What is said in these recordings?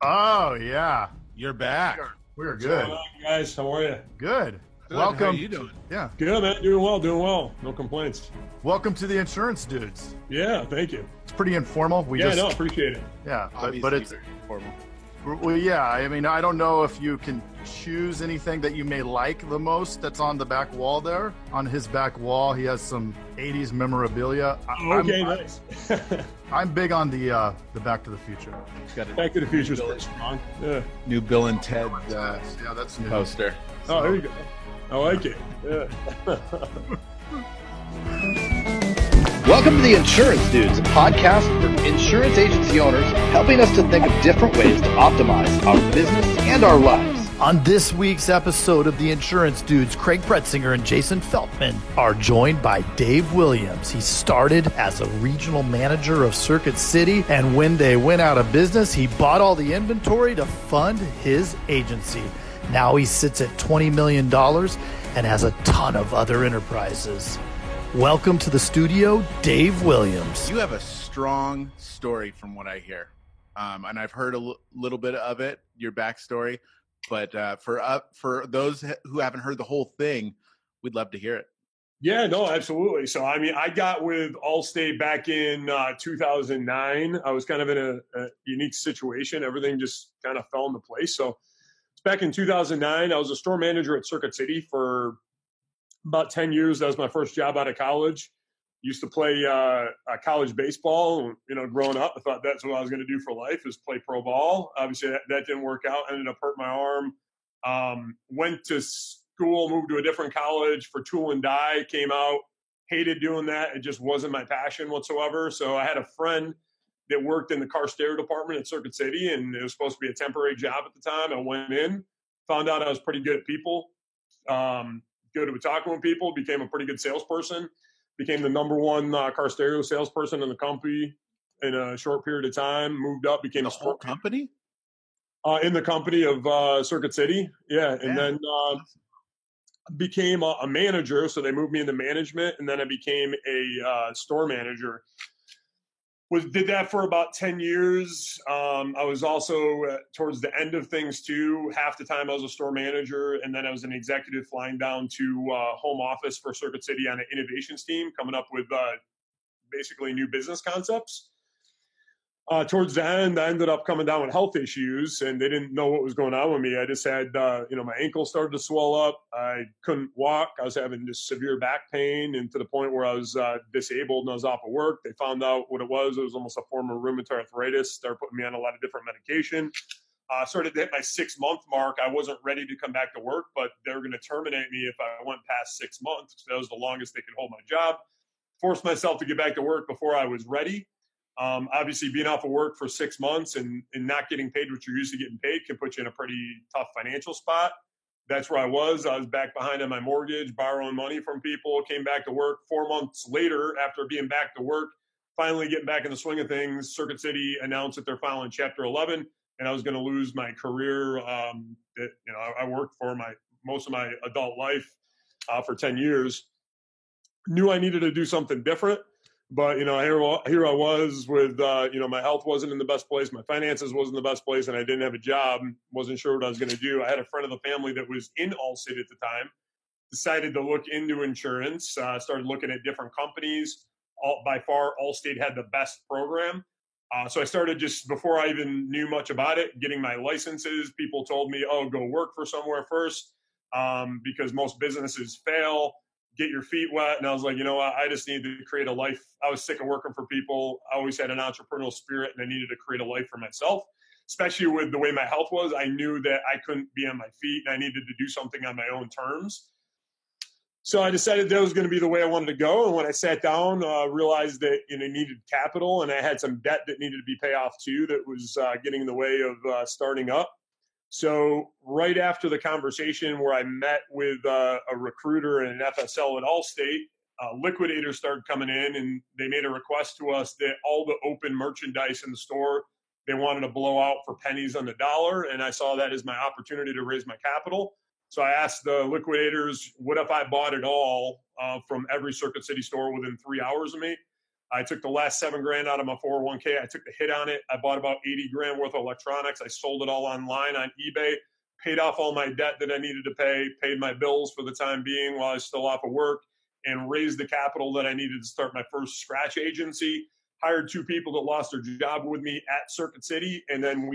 Oh, yeah. You're back. We're What's good. going on, guys? How are you? Good. Good. Welcome. How are you doing? Yeah. Good, man. Doing well. No complaints. Welcome to the Insurance Dudes. Yeah, thank you. It's pretty informal. Appreciate it. Yeah, Obviously but it's very formal. well, yeah. I mean, I don't know if you can choose anything that you may like the most. That's on the back wall there. On his back wall, he has some '80s memorabilia. Nice. I'm big on the Back to the Future. He's got a Back to the Future's pretty strong. Yeah. new Bill and Ted Yeah, that's new. poster. Oh, there you go. I like it. Yeah. Welcome to the Insurance Dudes, a podcast for insurance agency owners helping us to think of different ways to optimize our business and our lives. On this week's episode of The Insurance Dudes, Craig Pretzinger and Jason Feltman are joined by Dave Williams. He started as a regional manager of Circuit City, and when they went out of business, he bought all the inventory to fund his agency. Now he sits at $20 million and has a ton of other enterprises. Welcome to the studio, Dave Williams. You have a strong story from what I hear. And I've heard a little bit of it, your backstory. But for those who haven't heard the whole thing, we'd love to hear it. Yeah, no, absolutely. So, I mean, I got with Allstate back in 2009. I was kind of in a unique situation. Everything just kind of fell into place. So, back in 2009, I was a store manager at Circuit City for about 10 years. That was my first job out of college. Used to play college baseball. You know, growing up, I thought that's what I was going to do for life, is play pro ball. Obviously, that didn't work out. Ended up hurting my arm. Went to school, moved to a different college for tool and die. Came out, hated doing that. It just wasn't my passion whatsoever. So I had a friend that worked in the car stereo department at Circuit City, and it was supposed to be a temporary job at the time. I went in, found out I was pretty good at people, good at talking with people, became a pretty good salesperson, became the number one car stereo salesperson in the company in a short period of time, moved up, became The whole company? in the company of Circuit City. Yeah. And then became a manager. So they moved me into management, and then I became a store manager. Did that for about 10 years. I was also towards the end of things too. Half the time I was a store manager, and then I was an executive flying down to home office for Circuit City on an innovations team, coming up with basically new business concepts. Towards the end, I ended up coming down with health issues, and they didn't know what was going on with me. I just had, my ankle started to swell up. I couldn't walk. I was having just severe back pain, and to the point where I was disabled and I was off of work. They found out what it was. It was almost a form of rheumatoid arthritis. Started putting me on a lot of different medication. Started to hit my 6-month mark. I wasn't ready to come back to work, but they were going to terminate me if I went past 6 months. That was the longest they could hold my job. Forced myself to get back to work before I was ready. Obviously, being off of work for 6 months and not getting paid what you're used to getting paid can put you in a pretty tough financial spot. That's where I was. I was back behind on my mortgage, borrowing money from people, came back to work 4 months later after being back to work, finally getting back in the swing of things. Circuit City announced that they're filing Chapter 11, and I was going to lose my career that I worked for most of my adult life for 10 years. Knew I needed to do something different. But, here I was with, my health wasn't in the best place. My finances wasn't in the best place, and I didn't have a job. Wasn't sure what I was going to do. I had a friend of the family that was in Allstate at the time, decided to look into insurance, started looking at different companies. By far, Allstate had the best program. So I started just before I even knew much about it, getting my licenses. People told me, go work for somewhere first because most businesses fail. Get your feet wet. And I was like, I just need to create a life. I was sick of working for people. I always had an entrepreneurial spirit, and I needed to create a life for myself, especially with the way my health was. I knew that I couldn't be on my feet, and I needed to do something on my own terms. So I decided that was going to be the way I wanted to go. And when I sat down, realized that needed capital, and I had some debt that needed to be paid off too, that was getting in the way of starting up. So right after the conversation where I met with a recruiter and an FSL at Allstate, liquidators started coming in, and they made a request to us that all the open merchandise in the store, they wanted to blow out for pennies on the dollar. And I saw that as my opportunity to raise my capital. So I asked the liquidators, what if I bought it all from every Circuit City store within 3 hours of me? I took the last $7,000 out of my 401k. I took the hit on it. I bought about 80 grand worth of electronics. I sold it all online on eBay, paid off all my debt that I needed to pay, paid my bills for the time being while I was still off of work, and raised the capital that I needed to start my first scratch agency. Hired 2 people that lost their job with me at Circuit City. And then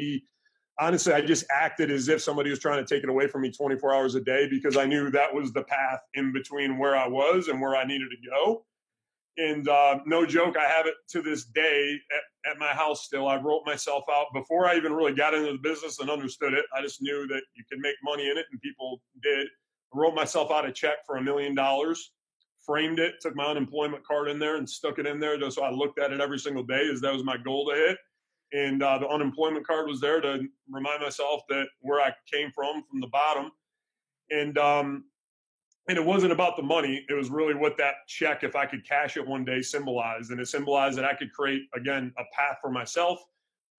honestly, I just acted as if somebody was trying to take it away from me 24 hours a day, because I knew that was the path in between where I was and where I needed to go. And no joke, I have it to this day at my house still. I wrote myself out before I even really got into the business and understood it. I just knew that you could make money in it, and people did. I wrote myself out a check for $1 million, framed it, took my unemployment card in there and stuck it in there just so I looked at it every single day, as that was my goal to hit. And the unemployment card was there to remind myself that where I came from the bottom. And it wasn't about the money. It was really what that check, if I could cash it one day, symbolized. And it symbolized that I could create, again, a path for myself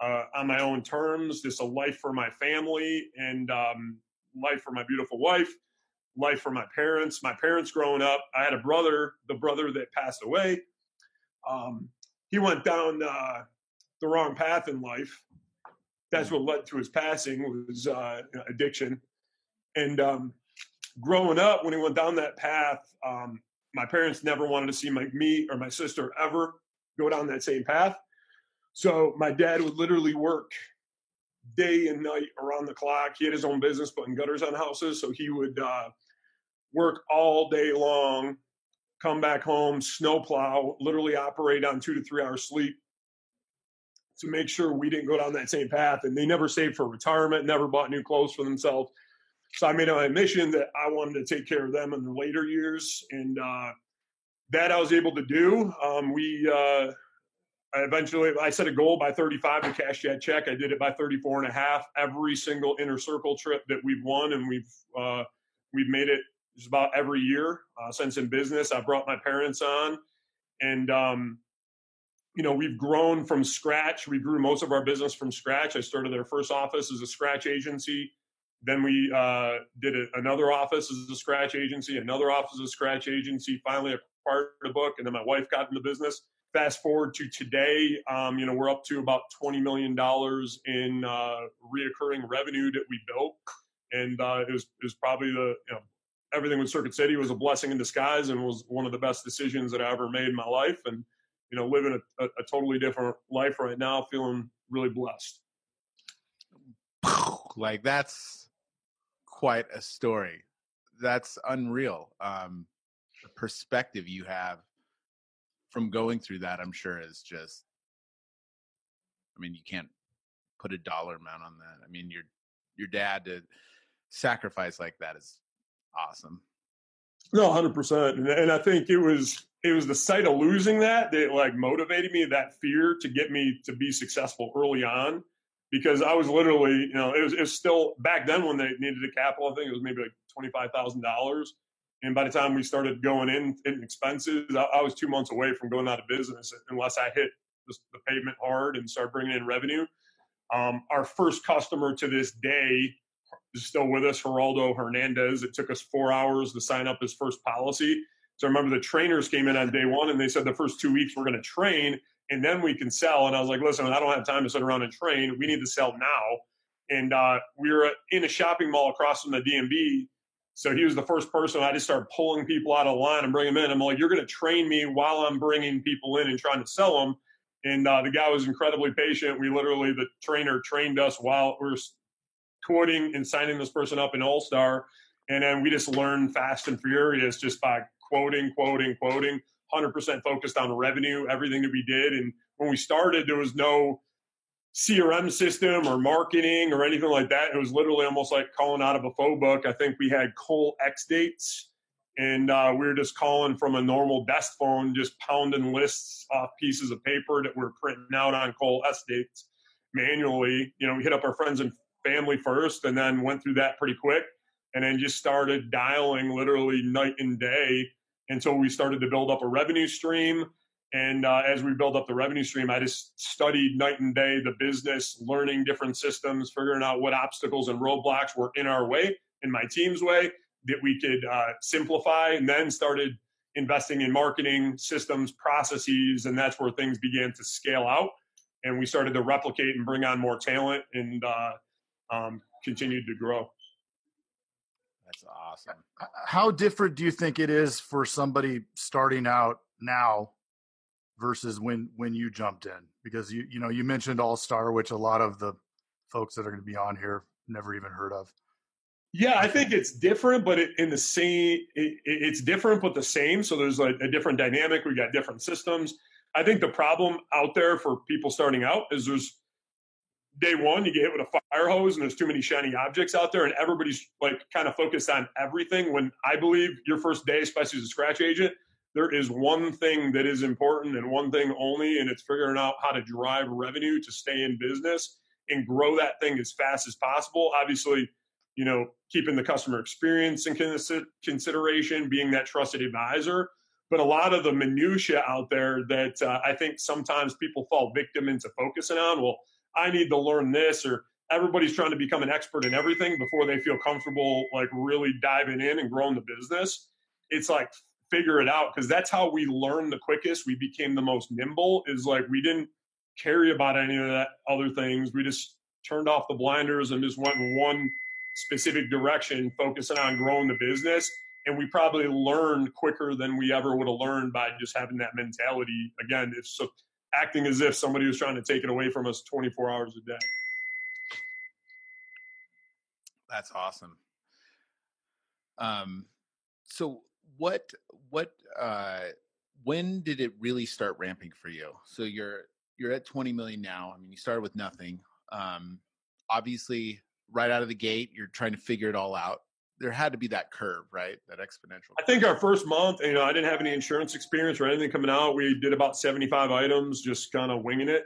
on my own terms, just a life for my family, and life for my beautiful wife, life for my parents. My parents growing up, I had a brother, the brother that passed away. He went down the wrong path in life. That's what led to his passing, was addiction. And growing up, when he went down that path, my parents never wanted to see me or my sister ever go down that same path. So my dad would literally work day and night around the clock. He had his own business putting gutters on houses. So he would work all day long, come back home, snowplow, literally operate on 2 to 3 hours sleep to make sure we didn't go down that same path. And they never saved for retirement, never bought new clothes for themselves. So I made it my mission that I wanted to take care of them in their later years. And that I was able to do. I set a goal by 35 to cash that check. I did it by 34 and a half. Every single inner circle trip that we've won, and we've made it just about every year since in business. I brought my parents on, and we've grown from scratch. We grew most of our business from scratch. I started our first office as a scratch agency. Then we did another office as a scratch agency, another office as a scratch agency, finally acquired a book, and then my wife got into business. Fast forward to today, we're up to about $20 million in reoccurring revenue that we built. And it was probably everything with Circuit City was a blessing in disguise, and was one of the best decisions that I ever made in my life. And, living a totally different life right now, feeling really blessed. Like, that's quite a story. That's unreal. The perspective you have from going through that, I'm sure, is just, you can't put a dollar amount on that. Your dad to sacrifice like that is awesome. No, 100%. And I think it was the sight of losing that like motivated me, that fear, to get me to be successful early on. Because I was literally, it was still back then when they needed a capital, I think it was maybe like $25,000. And by the time we started going in expenses, I was 2 months away from going out of business unless I hit the pavement hard and start bringing in revenue. Our first customer to this day is still with us, Geraldo Hernandez. It took us 4 hours to sign up his first policy. So I remember the trainers came in on day one, and they said the first 2 weeks we're going to train, and then we can sell. And I was like, listen, I don't have time to sit around and train. We need to sell now. And we were in a shopping mall across from the DMV. So he was the first person. I just started pulling people out of the line and bringing them in. I'm like, you're going to train me while I'm bringing people in and trying to sell them. And the guy was incredibly patient. The trainer trained us while we were quoting and signing this person up in All-Star. And then we just learned fast and furious just by quoting, 100% focused on revenue, everything that we did. And when we started, there was no CRM system or marketing or anything like that. It was literally almost like calling out of a phone book. I think we had Cole X dates, and we were just calling from a normal desk phone, just pounding lists off pieces of paper that we're printing out on Cole S dates manually. We hit up our friends and family first, and then went through that pretty quick, and then just started dialing literally night and day until we started to build up a revenue stream. And as we build up the revenue stream, I just studied night and day the business, learning different systems, figuring out what obstacles and roadblocks were in our way, in my team's way, that we could simplify, and then started investing in marketing systems, processes, and that's where things began to scale out. And we started to replicate and bring on more talent and continued to grow. That's awesome. How different do you think it is for somebody starting out now versus when you jumped in? Because you mentioned All-Star, which a lot of the folks that are going to be on here never even heard of. Yeah, I think it's different, but it's different but the same. So there's like a different dynamic. We got different systems. I think the problem out there for people starting out is there's day one, you get hit with a fire hose and there's too many shiny objects out there and everybody's like kind of focused on everything. When I believe your first day, especially as a scratch agent, there is one thing that is important and one thing only, and it's figuring out how to drive revenue to stay in business and grow that thing as fast as possible. Obviously, keeping the customer experience in consideration, being that trusted advisor. But a lot of the minutia out there that I think sometimes people fall victim into focusing on, well, I need to learn this, or everybody's trying to become an expert in everything before they feel comfortable, like really diving in and growing the business. It's like, figure it out, because that's how we learn the quickest. We became the most nimble, is like we didn't care about any of that other things. We just turned off the blinders and just went in one specific direction, focusing on growing the business. And we probably learned quicker than we ever would have learned by just having that mentality. Again, it's so acting as if somebody was trying to take it away from us 24 hours a day. That's awesome. So when did it really start ramping for you? So you're at 20 million now. I mean, you started with nothing. Obviously right out of the gate, you're trying to figure it all out. There had to be that curve, right? That exponential. I think our first month, I didn't have any insurance experience or anything coming out. We did about 75 items, just kind of winging it.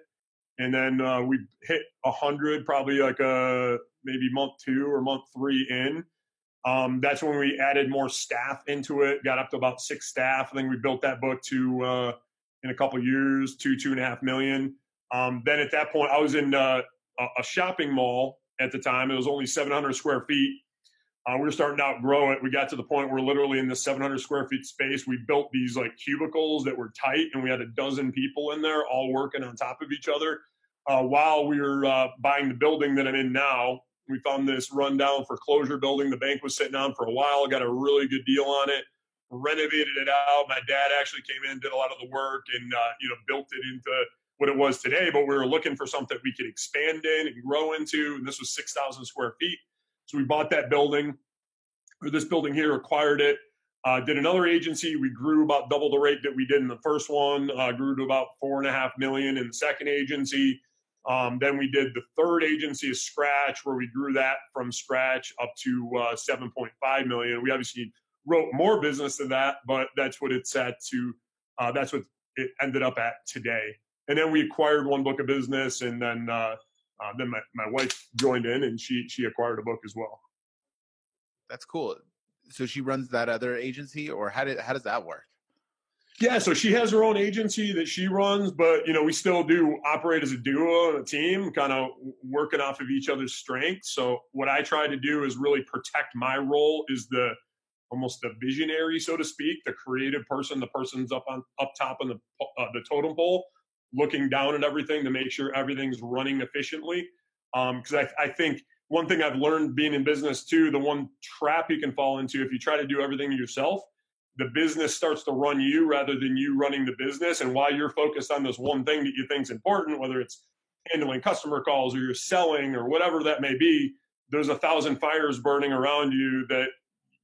And then we hit 100, probably like maybe month 2 or month 3 in. That's when we added more staff into it, got up to about 6 staff. I think we built that book to, in a couple of years, 2.5 million. Then at that point, I was in a shopping mall at the time. It was only 700 square feet. We were starting to outgrow it. We got to the point where literally in the 700 square feet space, we built these like cubicles that were tight, and we had 12 people in there all working on top of each other. While we were buying the building that I'm in now, we found this rundown foreclosure building the bank was sitting on for a while, got a really good deal on it, renovated it out. My dad actually came in, did a lot of the work, and built it into what it was today. But we were looking for something we could expand in and grow into, and this was 6,000 square feet. So we bought that building, or this building here, acquired it, did another agency. We grew about double the rate that we did in the first one, grew to about 4.5 million in the second agency. Then we did the third agency of scratch, where we grew that from scratch up to 7.5 million. We obviously wrote more business than that, but that's what it's at to, that's what it ended up at today. And then we acquired one book of business, and then my wife joined in, and she acquired a book as well. That's cool. So she runs that other agency, or how does that work? Yeah, so she has her own agency that she runs, but we still do operate as a duo and a team, kind of working off of each other's strengths. So what I try to do is really protect my role as almost the visionary, so to speak, the creative person, the person's up top on the totem pole, looking down at everything to make sure everything's running efficiently. Because I think one thing I've learned being in business too, the one trap you can fall into if you try to do everything yourself, the business starts to run you rather than you running the business. And while you're focused on this one thing that you think is important, whether it's handling customer calls or you're selling or whatever that may be, there's 1,000 fires burning around you that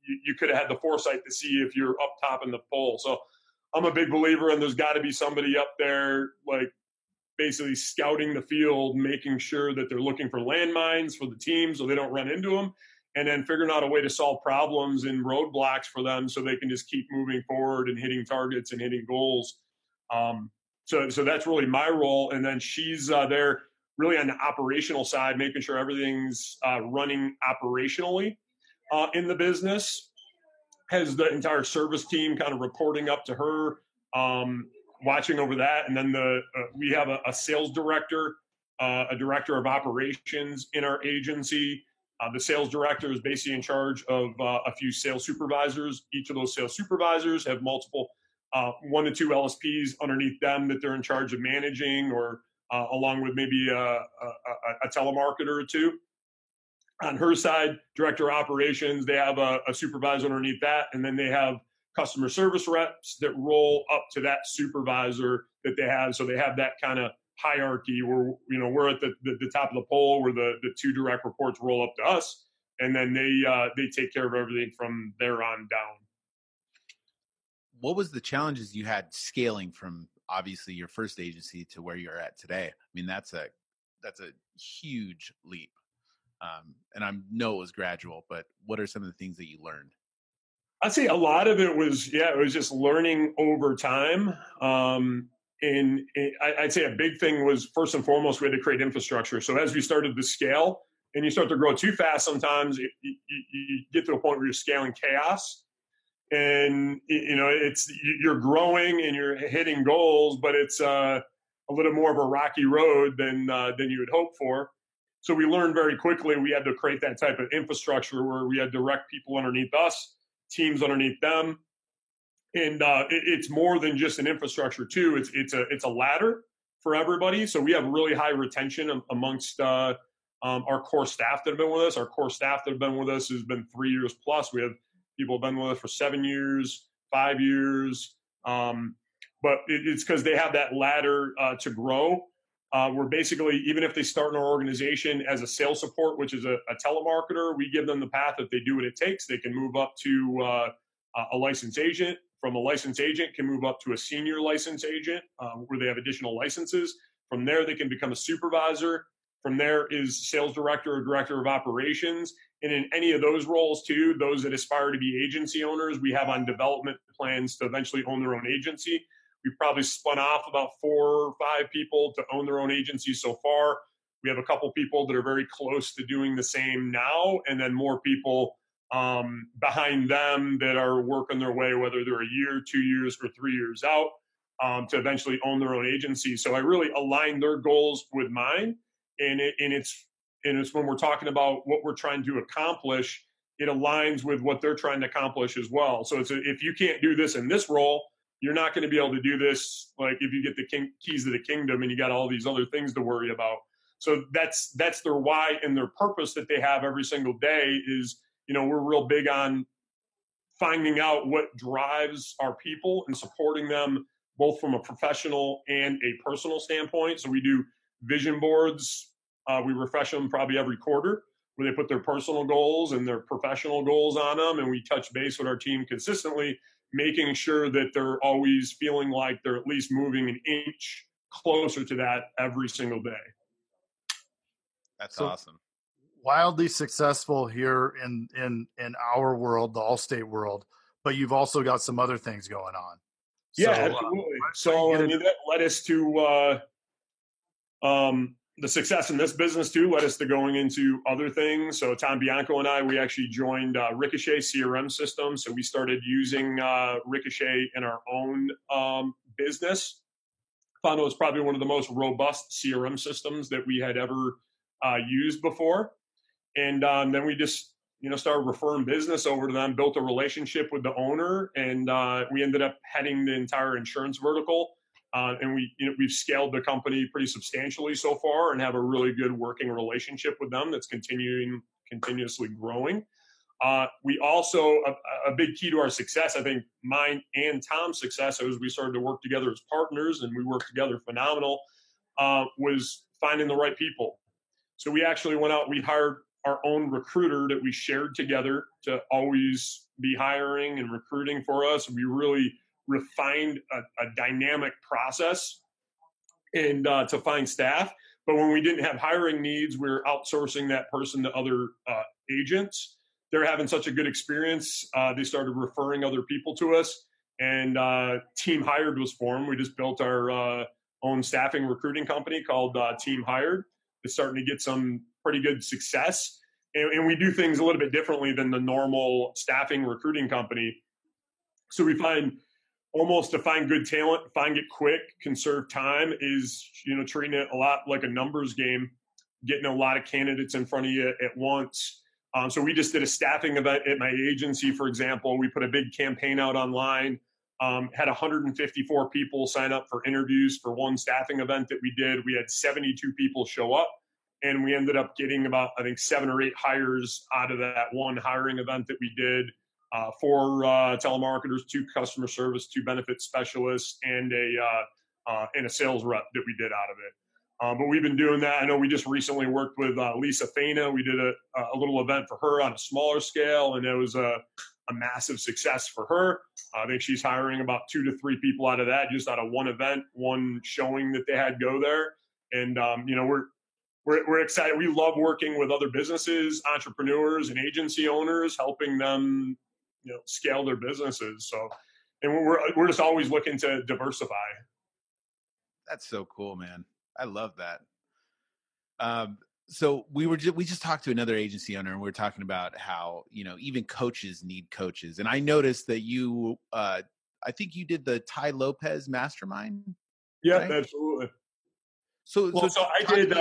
you could have had the foresight to see if you're up top in the pole. So I'm a big believer, and there's got to be somebody up there, like basically scouting the field, making sure that they're looking for landmines for the team so they don't run into them, and then figuring out a way to solve problems and roadblocks for them so they can just keep moving forward and hitting targets and hitting goals. So that's really my role. And then she's there really on the operational side, making sure everything's running operationally in the business. Has the entire service team kind of reporting up to her, watching over that. And then we have a sales director, a director of operations in our agency. The sales director is basically in charge of a few sales supervisors. Each of those sales supervisors have multiple 1 to 2 LSPs underneath them that they're in charge of managing, or along with maybe a telemarketer or two. On her side, director of operations, they have a supervisor underneath that, and then they have customer service reps that roll up to that supervisor that they have. So they have that kind of hierarchy where, we're at the top of the pole, where the 2 direct reports roll up to us, and then they take care of everything from there on down. What was the challenges you had scaling from obviously your first agency to where you're at today? I mean, that's a huge leap. And I know it was gradual, but what are some of the things that you learned? I'd say a lot of it was, it was just learning over time. And I'd say a big thing was, first and foremost, we had to create infrastructure. So as we started to scale, and you start to grow too fast, sometimes you get to a point where you're scaling chaos. And, you're growing and you're hitting goals, but it's a little more of a rocky road than you would hope for. So we learned very quickly we had to create that type of infrastructure where we had direct people underneath us, teams underneath them. And it's more than just an infrastructure too. It's a ladder for everybody. So we have really high retention amongst our core staff that have been with us. Our core staff that have been with us has been 3 years plus. We have people have been with us for 7 years, 5 years. But it's because they have that ladder to grow. We're basically, even if they start in our organization as a sales support, which is a telemarketer, we give them the path. If they do what it takes, they can move up to a licensed agent. From a licensed agent, can move up to a senior licensed agent where they have additional licenses. From there, they can become a supervisor. From there is sales director or director of operations. And in any of those roles too, those that aspire to be agency owners, we have on development plans to eventually own their own agency. We've probably spun off about 4 or 5 people to own their own agency so far. We have a couple people that are very close to doing the same now, and then more people behind them that are working their way, whether they're a year, 2 years, or 3 years out, to eventually own their own agency. So I really align their goals with mine, and it's when we're talking about what we're trying to accomplish, it aligns with what they're trying to accomplish as well. So if you can't do this in this role, you're not going to be able to do this. Like if you get the keys to the kingdom and you got all these other things to worry about. So that's their why and their purpose that they have every single day is, we're real big on finding out what drives our people and supporting them both from a professional and a personal standpoint. So we do vision boards. We refresh them probably every quarter where they put their personal goals and their professional goals on them. And we touch base with our team consistently, making sure that they're always feeling like they're at least moving an inch closer to that every single day. That's awesome. Wildly successful here in our world, the Allstate world, but you've also got some other things going on. Yeah, absolutely. So that led us to the success in this business too, led us to going into other things. So Tom Bianco and I, we actually joined Ricochet CRM system. So we started using Ricochet in our own business. Found it was probably one of the most robust CRM systems that we had ever used before. And then we just, started referring business over to them, built a relationship with the owner, and we ended up heading the entire insurance vertical. And we've scaled the company pretty substantially so far and have a really good working relationship with them that's continuously growing. We also, a big key to our success, I think mine and Tom's success, as we started to work together as partners and we worked together phenomenal, was finding the right people. So we actually went out, we hired our own recruiter that we shared together to always be hiring and recruiting for us. We really refined a dynamic process and to find staff. But when we didn't have hiring needs, we were outsourcing that person to other agents. They're having such a good experience. They started referring other people to us, and Team Hired was formed. We just built our own staffing recruiting company called Team Hired. It's starting to get some pretty good success. And we do things a little bit differently than the normal staffing recruiting company. So we find almost to find good talent, find it quick, conserve time is, treating it a lot like a numbers game, getting a lot of candidates in front of you at once. So we just did a staffing event at my agency, for example. We put a big campaign out online, had 154 people sign up for interviews for one staffing event that we did. We had 72 people show up, and we ended up getting about, I think, 7 or 8 hires out of that one hiring event that we did. 4 telemarketers, 2 customer service, 2 benefit specialists, and a sales rep that we did out of it. But we've been doing that. I know we just recently worked with Lisa Fana. We did a little event for her on a smaller scale, and it was a massive success for her. I think she's hiring about 2 to 3 people out of that, just out of one event, one showing that they had go there. And we're excited. We love working with other businesses, entrepreneurs, and agency owners, helping them scale their businesses. So, and we're just always looking to diversify. That's so cool, man. I love that. So we just talked to another agency owner, and we were talking about how, even coaches need coaches. And I noticed that you, I think you did the Ty Lopez Mastermind. Yeah, right? Absolutely. So I did.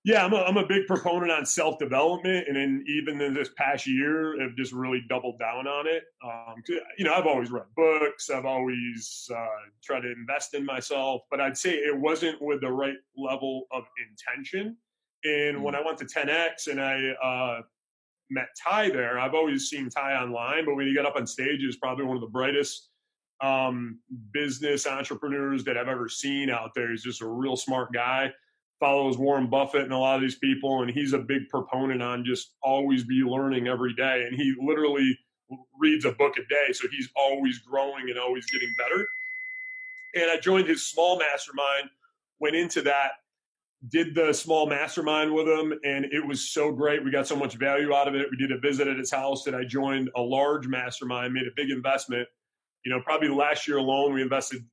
Yeah, I'm a big proponent on self-development, and then even in this past year, I've just really doubled down on it. I've always read books, I've always tried to invest in myself, but I'd say it wasn't with the right level of intention. And when I went to 10X and I met Ty there, I've always seen Ty online, but when he got up on stage, he was probably one of the brightest business entrepreneurs that I've ever seen out there. He's just a real smart guy. Follows Warren Buffett and a lot of these people, and he's a big proponent on just always be learning every day. And he literally reads a book a day, so he's always growing and always getting better. And I joined his small mastermind, went into that, did the small mastermind with him, and it was so great. We got so much value out of it. We did a visit at his house, and I joined a large mastermind, made a big investment. Probably last year alone, we invested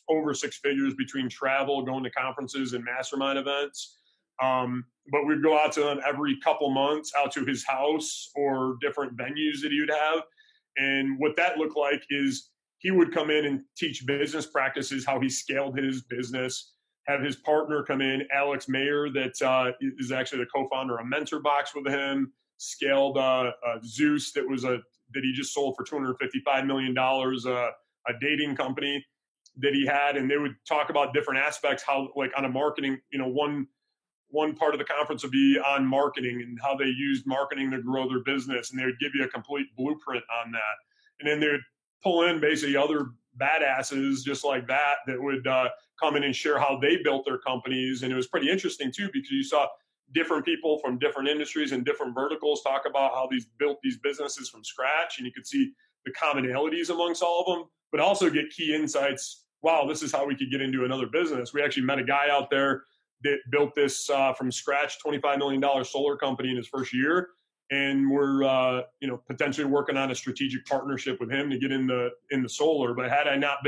over 6 figures between travel, going to conferences and mastermind events. But we'd go out to him every couple months, out to his house or different venues that he would have. And what that looked like is he would come in and teach business practices, how he scaled his business, have his partner come in, Alex Mayer, that is actually the co-founder of MentorBox with him, scaled Zeus that he just sold for $255 million, a dating company that he had. And they would talk about different aspects, how, like, on a marketing, one part of the conference would be on marketing and how they used marketing to grow their business. And they would give you a complete blueprint on that. And then they would pull in basically other badasses just like that would come in and share how they built their companies. And it was pretty interesting too, because you saw different people from different industries and different verticals talk about how these built these businesses from scratch, and you could see the commonalities amongst all of them, but also get key insights. Wow, this is how we could get into another business. We actually met a guy out there that built this from scratch, $25 million solar company in his first year, and we're potentially working on a strategic partnership with him to get in the solar. But had I not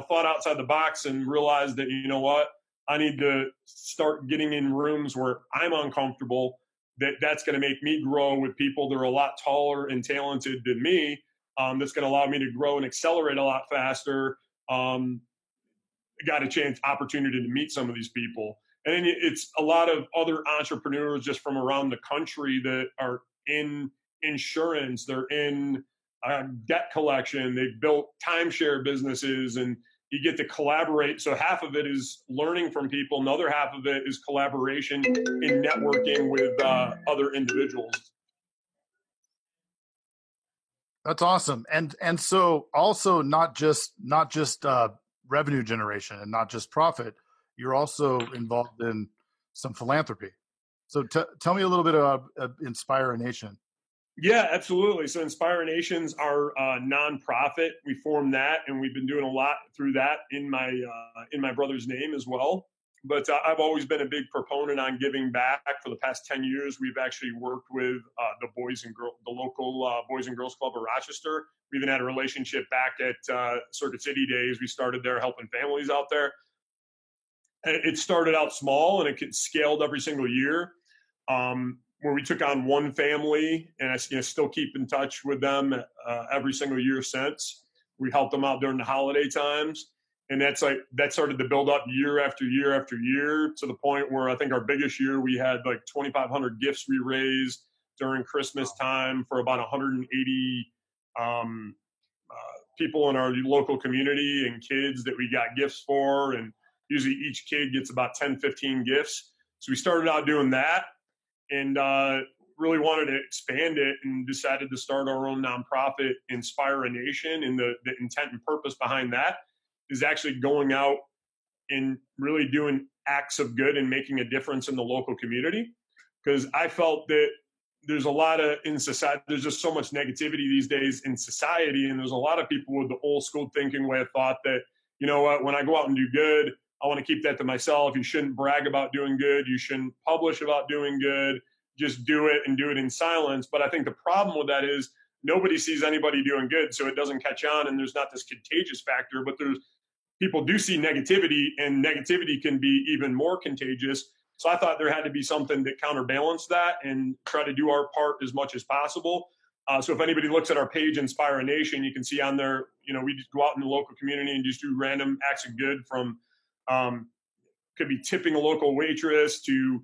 thought outside the box and realized that, what, I need to start getting in rooms where I'm uncomfortable, that's going to make me grow with people that are a lot taller and talented than me. That's going to allow me to grow and accelerate a lot faster. Got a opportunity to meet some of these people. And then it's a lot of other entrepreneurs just from around the country that are in insurance. They're in debt collection. They've built timeshare businesses, and you get to collaborate. So half of it is learning from people. Another half of it is collaboration and networking with other individuals. That's awesome. And so also not just revenue generation and not just profit, you're also involved in some philanthropy. So tell me a little bit about Inspire a Nation. Yeah, absolutely. So Inspire Nations are a nonprofit. We formed that, and we've been doing a lot through that in my brother's name as well. But I've always been a big proponent on giving back. For the past 10 years, we've actually worked with the local Boys and Girls Club of Rochester. We even had a relationship back at Circuit City days. We started there helping families out there. It started out small, and it scaled every single year. Where we took on one family, and I still keep in touch with them every single year since. We helped them out during the holiday times. And that started to build up year after year after year, to the point where I think our biggest year, we had like 2,500 gifts we raised during Christmas time for about 180 people in our local community and kids that we got gifts for. And usually each kid gets about 10, 15 gifts. So we started out doing that, and really wanted to expand it, and decided to start our own nonprofit, Inspire a Nation. And the intent and purpose behind that is actually going out and really doing acts of good and making a difference in the local community. Because I felt that there's a lot of, in society, there's just so much negativity these days in society. And there's a lot of people with the old school thinking way of thought that, you know what, when I go out and do good, I want to keep that to myself. You shouldn't brag about doing good. You shouldn't publish about doing good. Just do it, and do it in silence. But I think the problem with that is nobody sees anybody doing good, so it doesn't catch on, and there's not this contagious factor. But people do see negativity, and negativity can be even more contagious. So I thought there had to be something that counterbalanced that, and try to do our part as much as possible. So if anybody looks at our page, Inspire a Nation, you can see on there, we just go out in the local community and just do random acts of good, from could be tipping a local waitress to,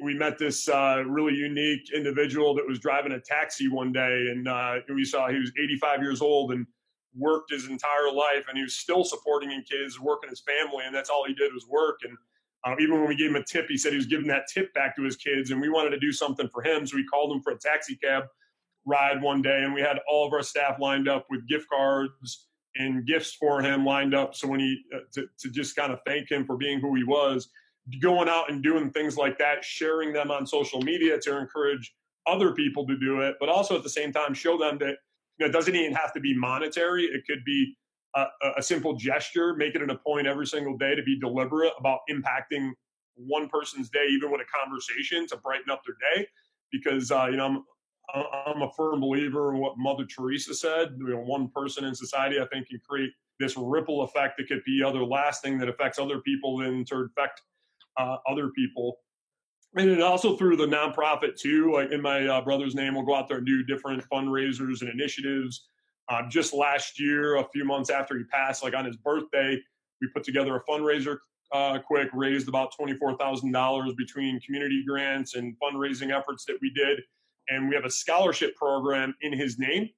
we met this really unique individual that was driving a taxi one day, and we saw he was 85 years old and worked his entire life, and he was still supporting his kids, working his family, and that's all he did was work. And even when we gave him a tip, he said he was giving that tip back to his kids, and we wanted to do something for him. So we called him for a taxi cab ride one day, and we had all of our staff lined up with gift cards and gifts for him lined up. So when he, to just kind of thank him for being who he was, going out and doing things like that, sharing them on social media to encourage other people to do it, but also at the same time show them that it doesn't even have to be monetary. It could be a simple gesture. Make it a point every single day to be deliberate about impacting one person's day, even with a conversation, to brighten up their day. Because I'm a firm believer in what Mother Teresa said. One person in society, I think, can create this ripple effect that could be lasting, that affects other people, then to affect other people. And then also through the nonprofit too, like in my brother's name, we'll go out there and do different fundraisers and initiatives. Just last year, a few months after he passed, like on his birthday, we put together a fundraiser quick, raised about $24,000 between community grants and fundraising efforts that we did. And we have a scholarship program in his name,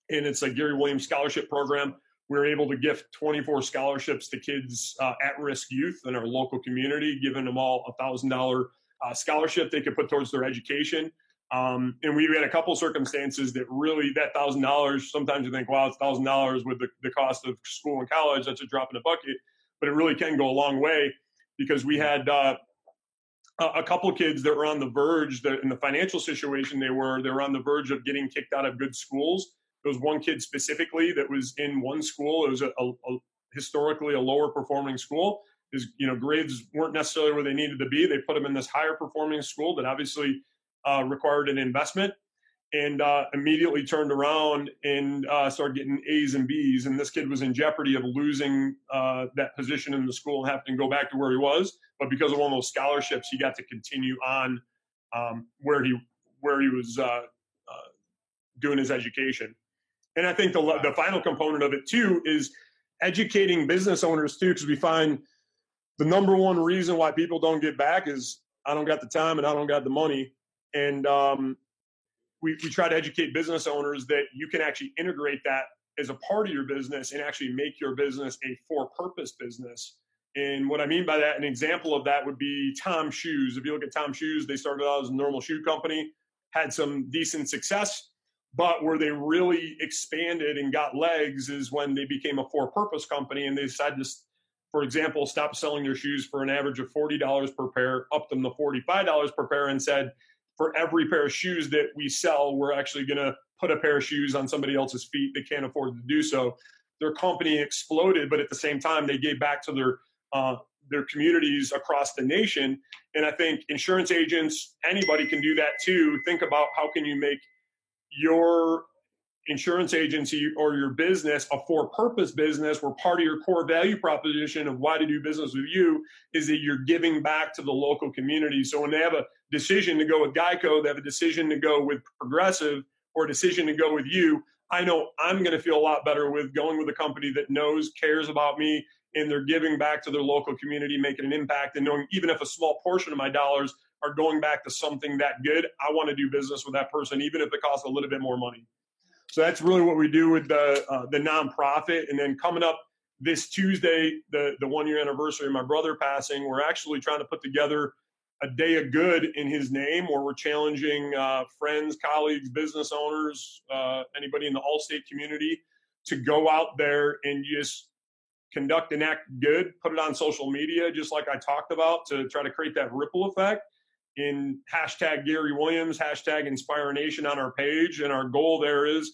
and it's a Gary Williams Scholarship Program. We're able to gift 24 scholarships to kids, at-risk youth in our local community, giving them all a $1,000 scholarship they could put towards their education. And we had a couple circumstances that really, that $1,000, sometimes you think, wow, it's $1,000 with the cost of school and college, that's a drop in the bucket. But it really can go a long way, because we had a couple of kids that were on the verge, that in the financial situation they were on the verge of getting kicked out of good schools. There was one kid specifically that was in one school. It was a historically a lower performing school. His grades weren't necessarily where they needed to be. They put him in this higher performing school that obviously required an investment, and immediately turned around and started getting A's and B's. And this kid was in jeopardy of losing that position in the school and having to go back to where he was. But because of one of those scholarships, he got to continue on where he was doing his education. And I think the final component of it too is educating business owners too, because we find the number one reason why people don't get back is I don't got the time and I don't got the money. And we try to educate business owners that you can actually integrate that as a part of your business and actually make your business a for-purpose business. And what I mean by that, an example of that would be Tom Shoes. If you look at Tom Shoes, they started out as a normal shoe company, had some decent success, but where they really expanded and got legs is when they became a for-purpose company, and they decided to, for example, stop selling their shoes for an average of $40 per pair, up them to $45 per pair, and said, for every pair of shoes that we sell, we're actually going to put a pair of shoes on somebody else's feet that can't afford to do so. Their company exploded, but at the same time, they gave back to their communities across the nation. And I think insurance agents, anybody can do that too. Think about how can you make your insurance agency or your business a for-purpose business, where part of your core value proposition of why to do business with you is that you're giving back to the local community. So when they have a decision to go with Geico, they have a decision to go with Progressive, or a decision to go with you, I know I'm going to feel a lot better with going with a company that knows, cares about me, and they're giving back to their local community, making an impact, and knowing even if a small portion of my dollars are going back to something that good, I want to do business with that person, even if it costs a little bit more money. So that's really what we do with the nonprofit. And then coming up this Tuesday, the 1 year anniversary of my brother passing, we're actually trying to put together a day of good in his name, where we're challenging friends, colleagues, business owners, anybody in the Allstate community to go out there and just conduct an act good, put it on social media, just like I talked about, to try to create that ripple effect. In hashtag Gary Williams, hashtag Inspire Nation on our page. And our goal there is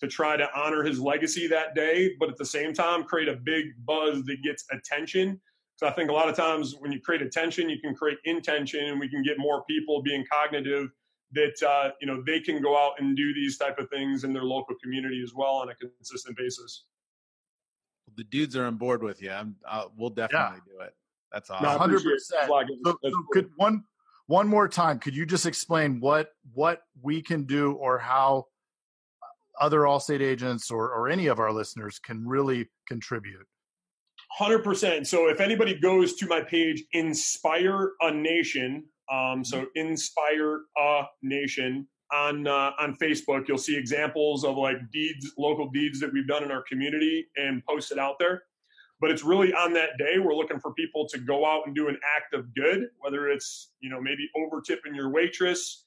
to try to honor his legacy that day, but at the same time, create a big buzz that gets attention. So I think a lot of times when you create attention, you can create intention, and we can get more people being cognitive that, they can go out and do these type of things in their local community as well on a consistent basis. The dudes are on board with you. We'll definitely do it. That's awesome. No, 100%. so Could one more time, could you just explain what we can do, or how other Allstate agents or any of our listeners can really contribute? 100%. So if anybody goes to my page, Inspire a Nation, so Inspire a Nation on Facebook, you'll see examples of like local deeds that we've done in our community and post it out there. But it's really on that day, we're looking for people to go out and do an act of good, whether it's, maybe over tipping your waitress,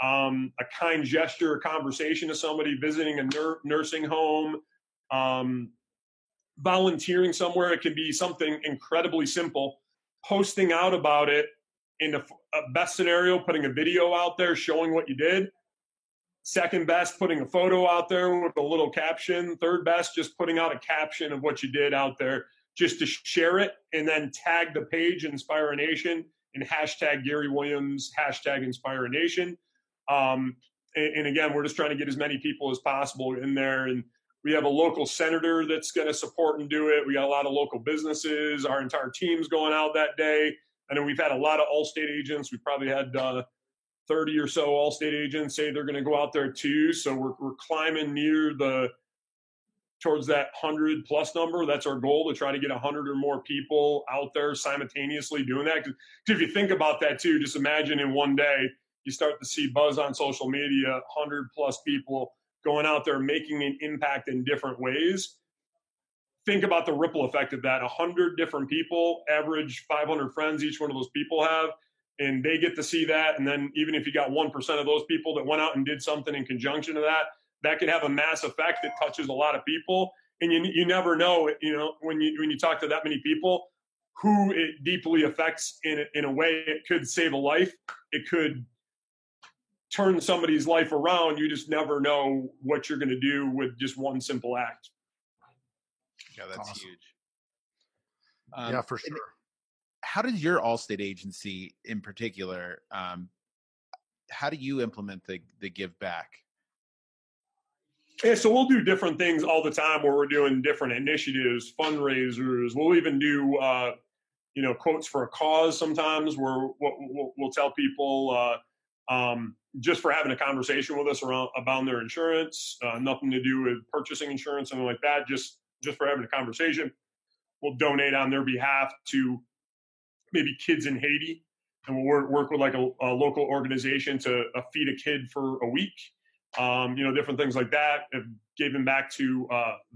a kind gesture, a conversation to somebody, visiting a nursing home, volunteering somewhere. It can be something incredibly simple. Posting out about it in a best scenario, putting a video out there showing what you did. Second best, putting a photo out there with a little caption. Third best, just putting out a caption of what you did out there, just to share it, and then tag the page Inspire a Nation and hashtag Gary Williams, hashtag Inspire a Nation. And again, we're just trying to get as many people as possible in there. And we have a local senator that's going to support and do it. We got a lot of local businesses. Our entire team's going out that day. I know we've had a lot of Allstate agents. We probably had 30 or so Allstate agents say they're going to go out there too. So we're climbing towards that 100 plus number. That's our goal, to try to get 100 or more people out there simultaneously doing that. Because if you think about that too, just imagine in one day, you start to see buzz on social media, 100 plus people going out there making an impact in different ways. Think about the ripple effect of that. 100 different people, average 500 friends each one of those people have, and they get to see that. And then even if you got 1% of those people that went out and did something in conjunction to that, that could have a mass effect that touches a lot of people. And you never know, when you talk to that many people, who it deeply affects in a way. It could save a life. It could turn somebody's life around. You just never know what you're going to do with just one simple act. Yeah, that's awesome. huge. Yeah, for sure. How does your Allstate agency in particular, how do you implement the give back? Yeah, so we'll do different things all the time where we're doing different initiatives, fundraisers. We'll even do, quotes for a cause sometimes, where we'll tell people just for having a conversation with us about their insurance, nothing to do with purchasing insurance, something like that, just for having a conversation. We'll donate on their behalf to maybe kids in Haiti, and we'll work with like a local organization to feed a kid for a week. Different things like that, giving back to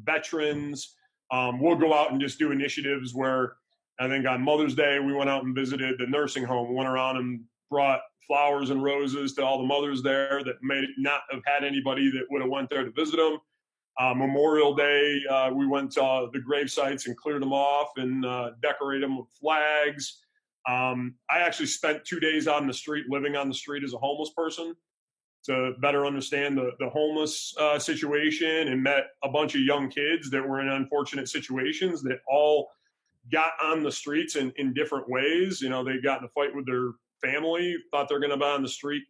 veterans. We'll go out and just do initiatives where I think on Mother's Day, we went out and visited the nursing home, went around and brought flowers and roses to all the mothers there that may not have had anybody that would have went there to visit them. Memorial Day, we went to the grave sites and cleared them off and decorated them with flags. I actually spent 2 days on the street, living on the street as a homeless person, to better understand the homeless situation, and met a bunch of young kids that were in unfortunate situations that all got on the streets in different ways. They got in a fight with their family, thought they're going to be on the street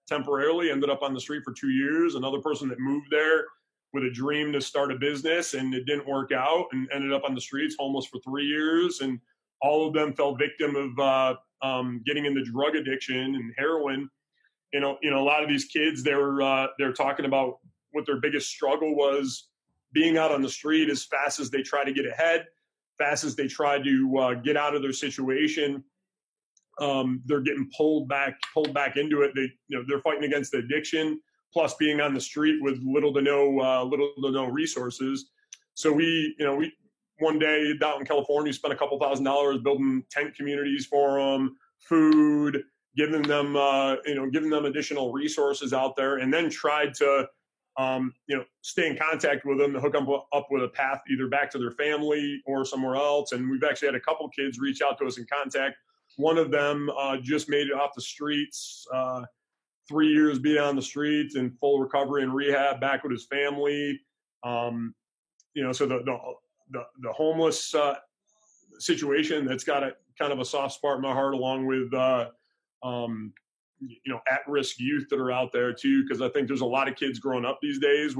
temporarily, ended up on the street for 2 years. Another person that moved there with a dream to start a business, and it didn't work out, and ended up on the streets homeless for 3 years. And all of them fell victim of getting into drug addiction and heroin. A lot of these kids, they're talking about what their biggest struggle was, being out on the street as fast as they try to get ahead, fast as they try to get out of their situation. They're getting pulled back into it. They're fighting against the addiction, plus being on the street with little to no resources. So we one day out in California spent a couple $1,000s building tent communities for them, food, giving them additional resources out there, and then tried to stay in contact with them to hook them up with a path either back to their family or somewhere else. And we've actually had a couple kids reach out to us in contact. One of them just made it off the streets, 3 years being on the streets in full recovery and rehab, back with his family. So the homeless situation, that's got a kind of a soft spot in my heart, along with at-risk youth that are out there too, because I think there's a lot of kids growing up these days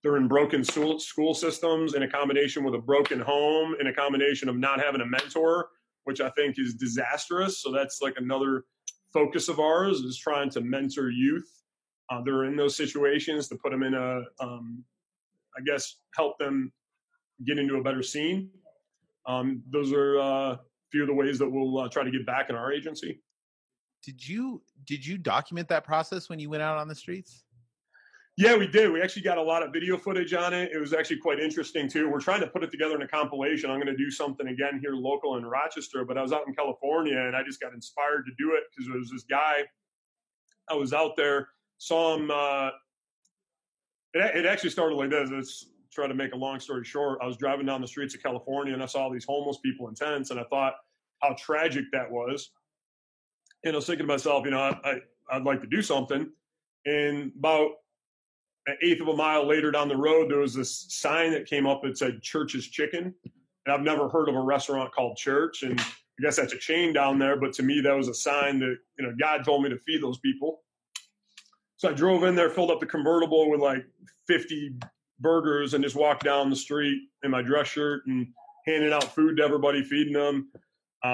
they're in broken school systems, in a combination with a broken home, in a combination of not having a mentor, which I think is disastrous. So that's like another focus of ours, is trying to mentor youth that are in those situations, to put them in help them get into a better scene. Those are a few of the ways that we'll try to get back in our agency. Did you document that process when you went out on the streets? Yeah, we did. We actually got a lot of video footage on it. It was actually quite interesting too. We're trying to put it together in a compilation. I'm going to do something again here local in Rochester, but I was out in California and I just got inspired to do it because there was this guy. I was out there, saw him. It actually started like this. Let's try to make a long story short. I was driving down the streets of California and I saw all these homeless people in tents, and I thought how tragic that was. And I was thinking to myself, I'd like to do something. And about an eighth of a mile later down the road, there was this sign that came up that said Church's Chicken. And I've never heard of a restaurant called Church. And I guess that's a chain down there. But to me, that was a sign that, God told me to feed those people. So I drove in there, filled up the convertible with like 50 burgers, and just walked down the street in my dress shirt and handing out food to everybody, feeding them.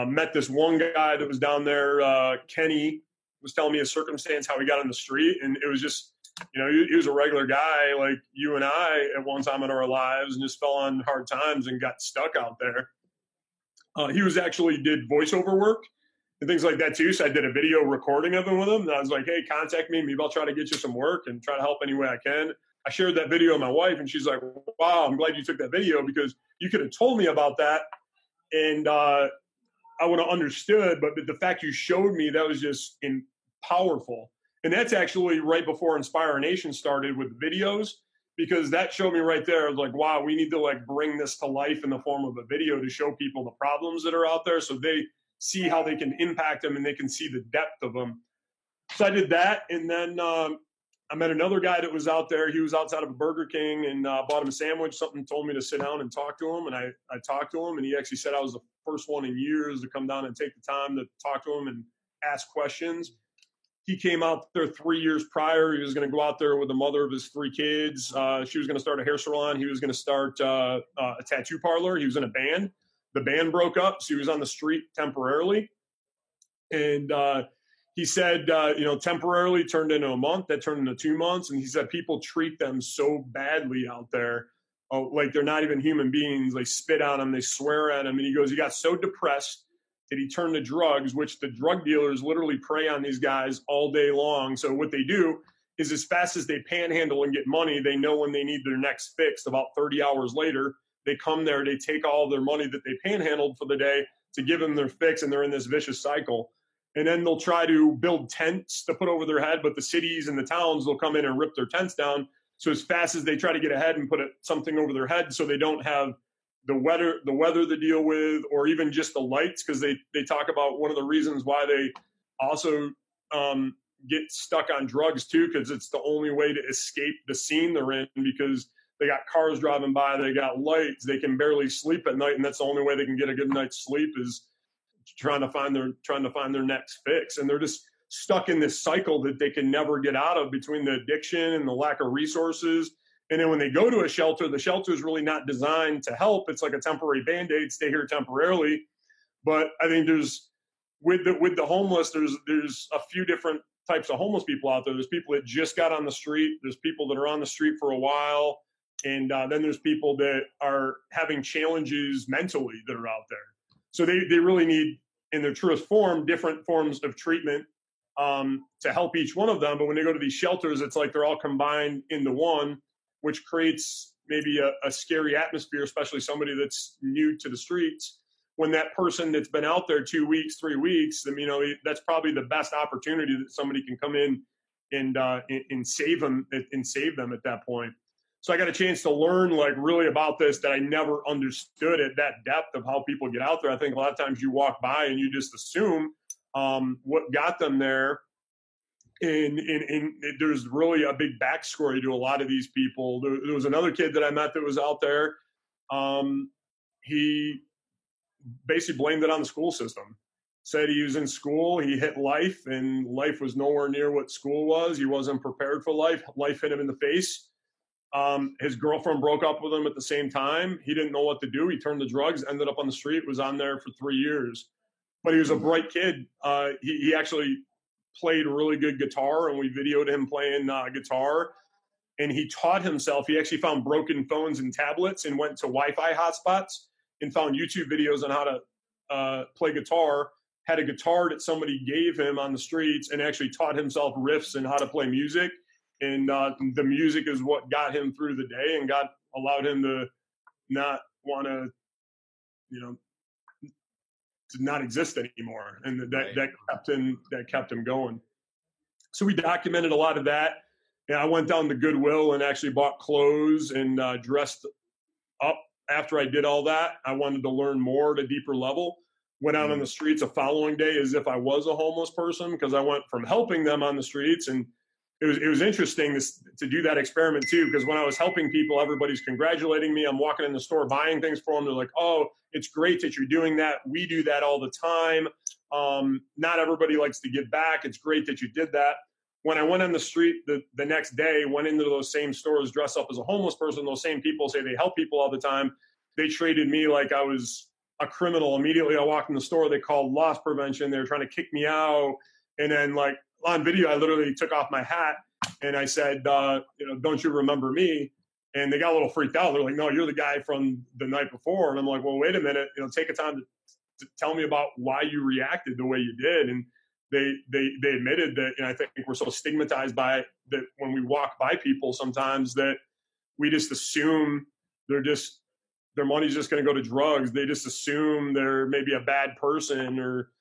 Met this one guy that was down there, Kenny, was telling me his circumstance, how he got on the street. And it was just, he was a regular guy like you and I at one time in our lives, and just fell on hard times and got stuck out there. He did voiceover work and things like that too. So I did a video recording of him with him. And I was like, hey, contact me. Maybe I'll try to get you some work and try to help any way I can. I shared that video with my wife, and she's like, wow, I'm glad you took that video, because you could have told me about that. And I would have understood, but the fact you showed me, that was just powerful. And that's actually right before Inspire Nation started with videos, because that showed me right there. I was like, wow, we need to bring this to life in the form of a video to show people the problems that are out there, so they see how they can impact them and they can see the depth of them. So I did that. And then I met another guy that was out there. He was outside of a Burger King, and bought him a sandwich. Something told me to sit down and talk to him. And I talked to him, and he actually said I was the first one in years to come down and take the time to talk to him and ask questions. He came out there 3 years prior. He was going to go out there with the mother of his 3 kids. She was going to start a hair salon. He was going to start a tattoo parlor. He was in a band. The band broke up, so he was on the street temporarily. And he said, temporarily turned into a month. That turned into 2 months. And he said people treat them so badly out there, like they're not even human beings. They spit on them. They swear at him. And he goes, he got so depressed that he turned to drugs, which the drug dealers literally prey on these guys all day long. So what they do is, as fast as they panhandle and get money, they know when they need their next fix. About 30 hours later, they come there, they take all of their money that they panhandled for the day to give them their fix, and they're in this vicious cycle. And then they'll try to build tents to put over their head, but the cities and the towns will come in and rip their tents down. So as fast as they try to get ahead and put something over their head, so they don't have the weather to deal with, or even just the lights, because they talk about one of the reasons why they also get stuck on drugs too, because it's the only way to escape the scene they're in, because they got cars driving by, they got lights, they can barely sleep at night, and that's the only way they can get a good night's sleep is trying to find their next fix. And they're just stuck in this cycle that they can never get out of, between the addiction and the lack of resources. And then when they go to a shelter, the shelter is really not designed to help. It's like a temporary Band-Aid, stay here temporarily. But I think there's with the homeless, there's a few different types of homeless people out there. There's people that just got on the street. There's people that are on the street for a while. And then there's people that are having challenges mentally that are out there. So they really need, in their truest form, different forms of treatment to help each one of them. But when they go to these shelters, it's like they're all combined into one, which creates maybe a scary atmosphere, especially somebody that's new to the streets. When that person that's been out there 2 weeks, 3 weeks, you know, that's probably the best opportunity that somebody can come in and save them at that point. So I got a chance to learn like really about this that I never understood at that depth of how people get out there. I think a lot of times you walk by and you just assume what got them there. And there's really a big backstory to a lot of these people. There was another kid that I met that was out there. He basically blamed it on the school system. Said he was in school, he hit life, and life was nowhere near what school was. He wasn't prepared for life. Life hit him in the face. His girlfriend broke up with him at the same time. He didn't know what to do. He turned to drugs, ended up on the street, was on there for 3 years. But he was a bright kid. He actually played really good guitar, and we videoed him playing guitar. And he taught himself. He actually found broken phones and tablets and went to Wi-Fi hotspots and found YouTube videos on how to play guitar, had a guitar that somebody gave him on the streets, and actually taught himself riffs and how to play music. And the music is what got him through the day and allowed him to not want to, you know, to not exist anymore. And that kept him going. So we documented a lot of that. And I went down to Goodwill and actually bought clothes and dressed up. After I did all that, I wanted to learn more at a deeper level. Went out on the streets the following day as if I was a homeless person, because I went from helping them on the streets. And it was interesting to do that experiment too, because when I was helping people, everybody's congratulating me. I'm walking in the store buying things for them. They're like, "Oh, it's great that you're doing that. We do that all the time. Not everybody likes to give back. It's great that you did that." When I went on the street the next day, went into those same stores dressed up as a homeless person, those same people say they help people all the time. They treated me like I was a criminal. Immediately I walked in the store, they called loss prevention. They were trying to kick me out. And then like on video, I literally took off my hat and I said, you know, "Don't you remember me?" And they got a little freaked out. They're like, "No, you're the guy from the night before." And I'm like, "Well, wait a minute, you know, take a time to tell me about why you reacted the way you did." And they admitted that, and I think we're so stigmatized by it that when we walk by people sometimes that we just assume their money's just going to go to drugs. They just assume they're maybe a bad person, or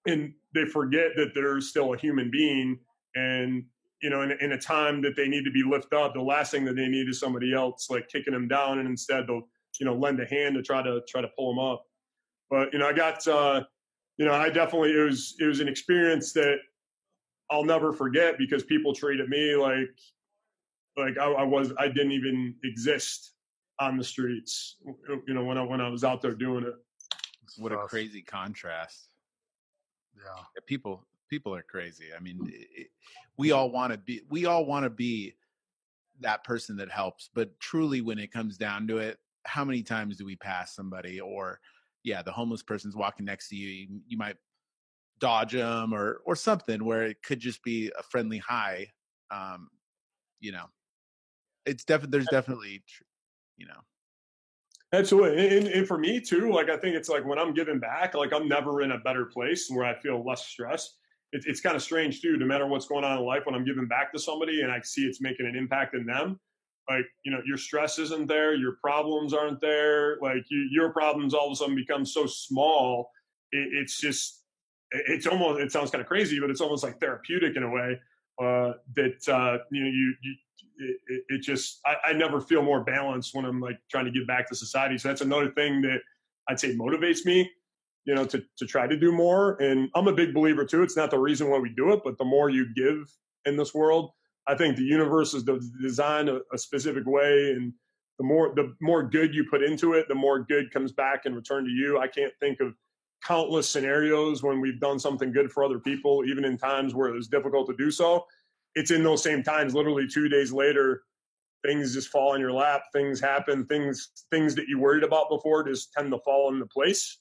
and they forget that they're still a human being. And, you know, in a time that they need to be lifted up, the last thing that they need is somebody else like kicking them down, and instead they'll, you know, lend a hand to try to pull them up. But, you know, I got, you know, I definitely, it was an experience that I'll never forget, because people treated me like I didn't even exist on the streets, you know, when I was out there doing it. What a crazy contrast. Yeah. People are crazy. I mean, we all want to be that person that helps, but truly when it comes down to it, how many times do we pass somebody, or the homeless person's walking next to you, you might dodge them or something where it could just be a friendly hi. You know, there's definitely, you know. Absolutely. And for me too, like, I think it's like when I'm giving back, like I'm never in a better place where I feel less stress. It's kind of strange too, no matter what's going on in life, when I'm giving back to somebody and I see it's making an impact in them, like, you know, your stress isn't there, your problems aren't there. Like your problems all of a sudden become so small. It's almost, it sounds kind of crazy, but it's almost like therapeutic in a way that, you know, I never feel more balanced when I'm like trying to give back to society. So that's another thing that I'd say motivates me, you know, to try to do more. And I'm a big believer too. It's not the reason why we do it, but the more you give in this world, I think the universe is designed a specific way. And the more good you put into it, the more good comes back in return to you. I can't think of countless scenarios when we've done something good for other people, even in times where it was difficult to do so. It's in those same times, literally 2 days later, things just fall in your lap. Things happen. Things that you worried about before just tend to fall into place.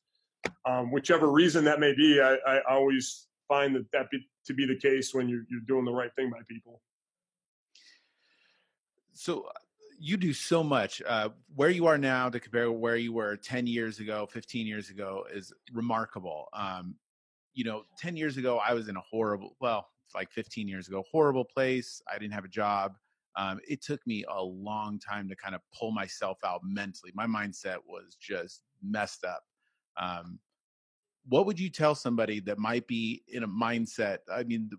whichever reason that may be, I always find to be the case when you're doing the right thing by people. So you do so much. Where you are now to compare to where you were 10 years ago, 15 years ago is remarkable. 10 years ago, I was in a horrible, like 15 years ago, horrible place. I didn't have a job. It took me a long time to kind of pull myself out mentally. My mindset was just messed up. What would you tell somebody that might be in a mindset? I mean,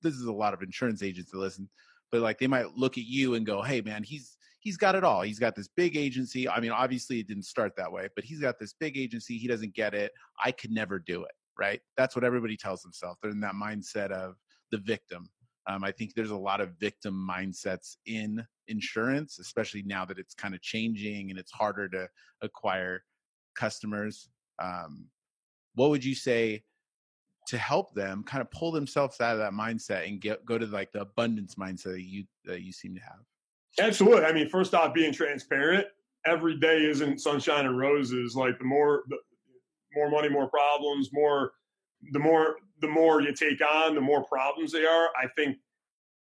this is a lot of insurance agents that listen, but like they might look at you and go, "Hey, man, he's got it all. He's got this big agency. I mean, obviously it didn't start that way, but he's got this big agency. He doesn't get it. I could never do it." Right? That's what everybody tells themselves. They're in that mindset of the victim. I think there's a lot of victim mindsets in insurance, especially now that it's kind of changing and it's harder to acquire customers. What would you say to help them kind of pull themselves out of that mindset and go to like the abundance mindset that you seem to have? Absolutely. I mean, first off, being transparent. Every day isn't sunshine and roses. Like the more money, more problems. The more you take on, the more problems they are. I think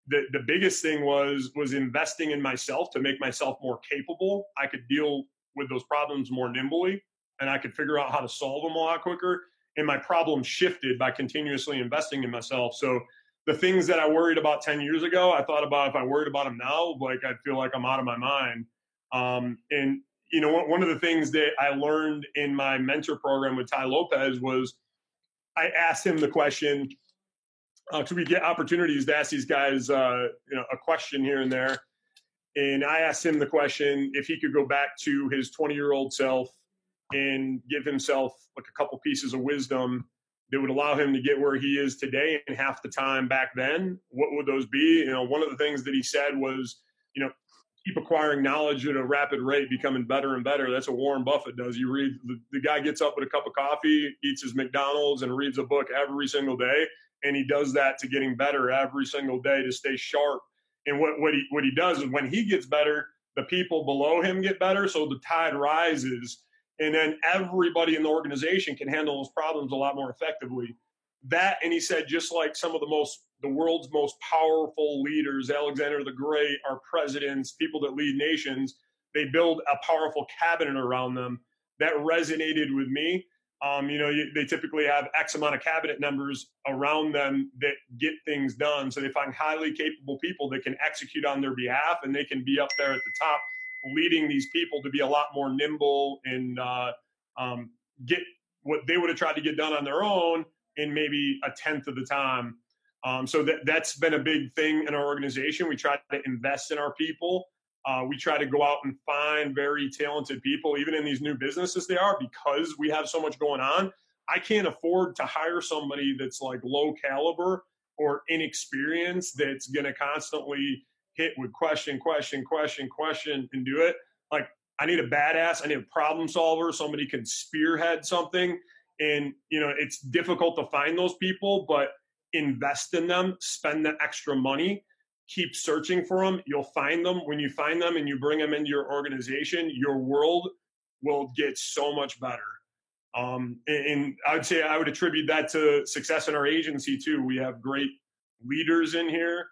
the biggest thing was investing in myself to make myself more capable. I could deal with those problems more nimbly, and I could figure out how to solve them a lot quicker. And my problem shifted by continuously investing in myself. So the things that I worried about 10 years ago, I thought about if I worried about them now, like I'd feel like I'm out of my mind. And one of the things that I learned in my mentor program with Tai Lopez was I asked him the question, because we get opportunities to ask these guys, a question here and there. And I asked him the question if he could go back to his 20-year-old self and give himself like a couple pieces of wisdom that would allow him to get where he is today in half the time back then. What would those be? One of the things that he said was, keep acquiring knowledge at a rapid rate, becoming better and better. That's what Warren Buffett does. You read, the guy gets up with a cup of coffee, eats his McDonald's, and reads a book every single day. And he does that to getting better every single day to stay sharp. And what he does is when he gets better, the people below him get better. So the tide rises. And then everybody in the organization can handle those problems a lot more effectively. That, and he said, just like some of the world's most powerful leaders, Alexander the Great, our presidents, people that lead nations, they build a powerful cabinet around them. That resonated with me. They typically have X amount of cabinet members around them that get things done. So they find highly capable people that can execute on their behalf, and they can be up there at the top, leading these people to be a lot more nimble and get what they would have tried to get done on their own in maybe a tenth of the time. So that's been a big thing in our organization. We try to invest in our people. We try to go out and find very talented people, even in these new businesses they are, because we have so much going on. I can't afford to hire somebody that's like low caliber or inexperienced that's going to constantly hit with question, and do it. Like, I need a badass. I need a problem solver. Somebody can spearhead something. And, it's difficult to find those people, but invest in them, spend the extra money, keep searching for them. You'll find them. When you find them and you bring them into your organization, your world will get so much better. And I would say I would attribute that to success in our agency too. We have great leaders in here.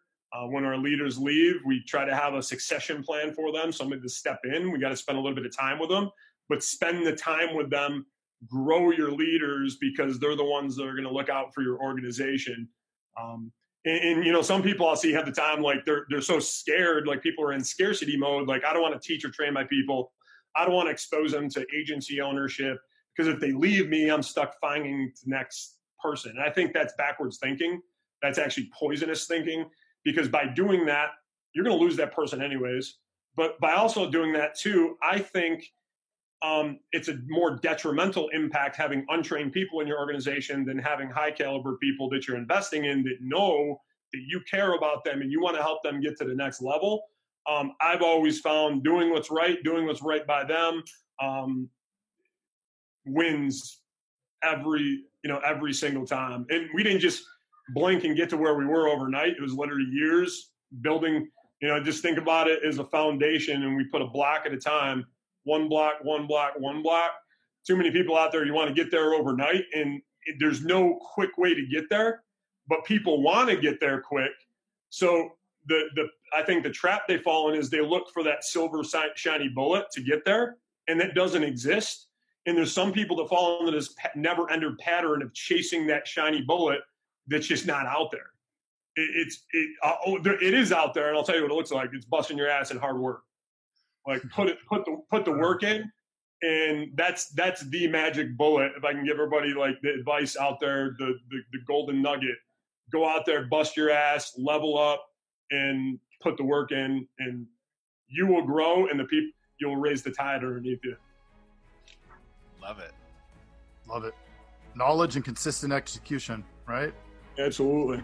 When our leaders leave, we try to have a succession plan for them, somebody to step in. We got to spend a little bit of time with them, but spend the time with them, grow your leaders, because they're the ones that are going to look out for your organization. And some people I'll see have the time, like they're so scared, like people are in scarcity mode. Like, I don't want to teach or train my people. I don't want to expose them to agency ownership, because if they leave me, I'm stuck finding the next person. And I think that's backwards thinking. That's actually poisonous thinking, because by doing that, you're going to lose that person anyways. But by also doing that too, I think it's a more detrimental impact having untrained people in your organization than having high caliber people that you're investing in that know that you care about them and you want to help them get to the next level. I've always found doing what's right by them wins every single time. And we didn't just blink and get to where we were overnight. It was literally years building, just think about it as a foundation, and we put a block at a time. One block. too many people out there. You want to get there overnight, and there's no quick way to get there, but people want to get there quick. So I think the trap they fall in is they look for that silver shiny bullet to get there, and that doesn't exist. And there's some people that fall into this never-ending pattern of chasing that shiny bullet that's just not out there. It is out there, and I'll tell you what it looks like. It's busting your ass and hard work. Like put the work in, and that's the magic bullet. If I can give everybody like the advice out there, the golden nugget: go out there, bust your ass, level up, and put the work in, and you will grow, and you'll raise the tide underneath you. Love it. Love it. Knowledge and consistent execution, right? Absolutely.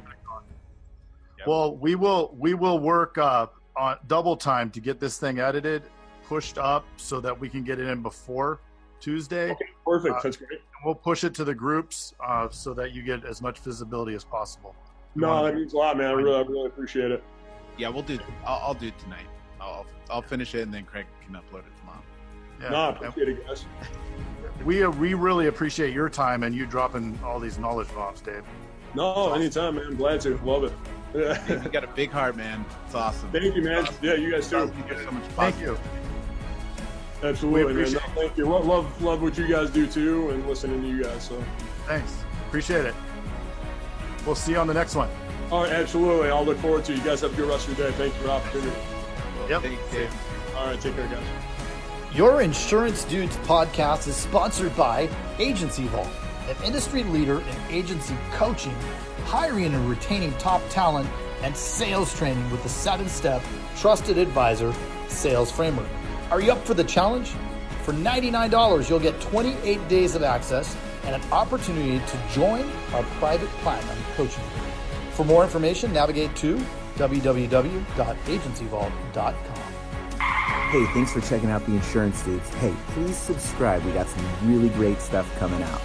Yep. Well, we will work on double time to get this thing edited, pushed up so that we can get it in before Tuesday. Okay, perfect. That's great. We'll push it to the groups so that you get as much visibility as possible. No, that means a lot, man. I really appreciate it. Yeah, we'll do. I'll do it tonight. I'll finish it, and then Craig can upload it tomorrow. Yeah. No, I appreciate it, guys. We really appreciate your time and you dropping all these knowledge bombs, Dave. No, anytime, man. I'm glad to. Love it. You got a big heart, man. It's awesome. Thank you, man. Yeah, you guys too. You get so much Thank you. Absolutely, man. appreciate No, thank you. Love what you guys do too, and listening to you guys. So, Thanks. Appreciate it. We'll see you on the next one. all right, absolutely. I'll look forward to it. You guys have a good rest of your day. Thank you for the opportunity. Yep. Thanks, Dave. All right, take care, guys. Your Insurance Dudes podcast is sponsored by Agency Vault, an industry leader in agency coaching, hiring and retaining top talent, and sales training with the 7-step trusted advisor sales framework. Are you up for the challenge? For $99, you'll get 28 days of access and an opportunity to join our private platinum coaching group. For more information, navigate to www.agencyvault.com. Hey, thanks for checking out the Insurance Dudes. Hey, please subscribe. We got some really great stuff coming out.